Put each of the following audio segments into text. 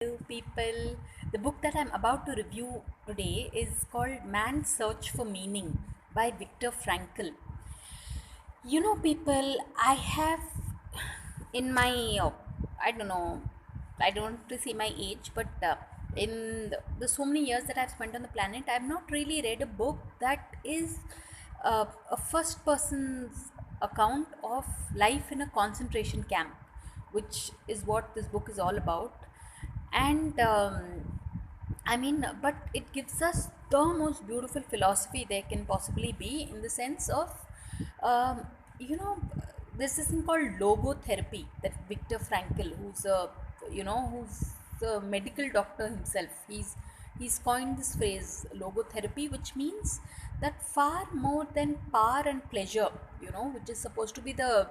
Hello, people. The book that I'm about to review today is called Man's Search for Meaning by Viktor Frankl. People, I have in my, I don't know, I don't want to say my age, but in the so many years that I've spent on the planet, I've not really read a book that is a first person's account of life in a concentration camp, which is what this book is all about. And but it gives us the most beautiful philosophy there can possibly be, in the sense of, um, you know, there's this thing called logotherapy that Viktor Frankl, who's a medical doctor himself, he's coined this phrase logotherapy, which means that far more than power and pleasure, which is supposed to be uh,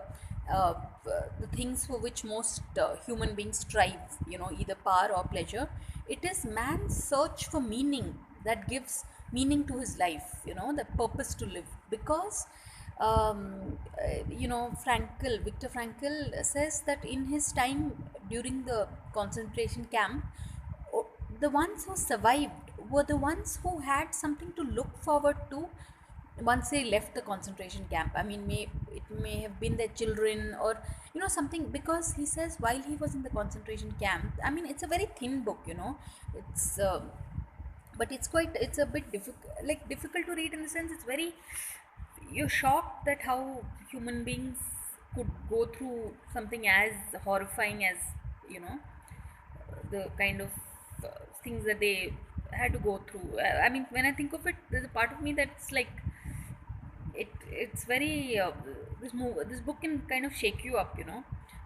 the things for which most human beings strive, either power or pleasure. It is man's search for meaning that gives meaning to his life, the purpose to live. Because Viktor Frankl says that in his time during the concentration camp, o- the ones who survived were the ones who had something to look forward to once they left the concentration camp. It may have been their children, or something, because he says while he was in the concentration camp, it's a very thin book, it's but it's a bit difficult to read, in the sense it's very, you're shocked that how human beings could go through something as horrifying as, you know the kind of uh, things that they had to go through. When I think of it, there's a part of me that's like, it's very, this book can kind of shake you up,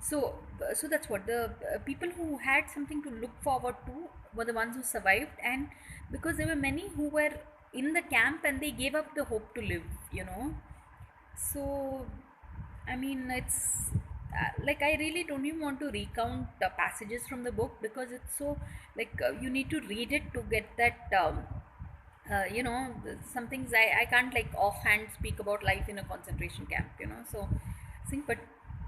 so that's what the people who had something to look forward to were the ones who survived. And because there were many who were in the camp and they gave up the hope to live, so it's like, I really don't even want to recount passages from the book, because it's so, like, you need to read it to get that, some things I can't, like, offhand speak about life in a concentration camp, so think. But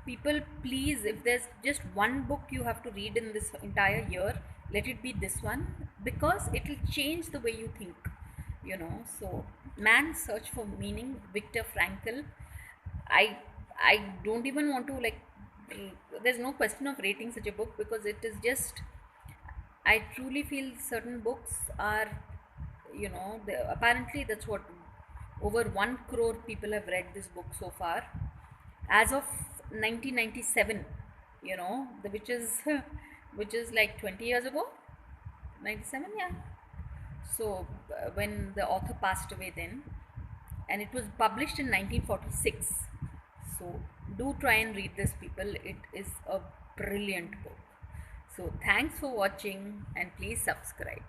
people, please, if there's just one book you have to read in this entire year, let it be this one, because it will change the way you think, so Man's Search for Meaning, Viktor Frankl. I i don't even want to, like, there's no question of rating such a book, because it is just, I truly feel certain books are, apparently that's what, over 1 crore people have read this book so far, as of 1997, which is which is like 20 years ago. 97, yeah. So when the author passed away then, and it was published in 1946. So do try and read this, people. It is a brilliant book. So thanks for watching, and please subscribe.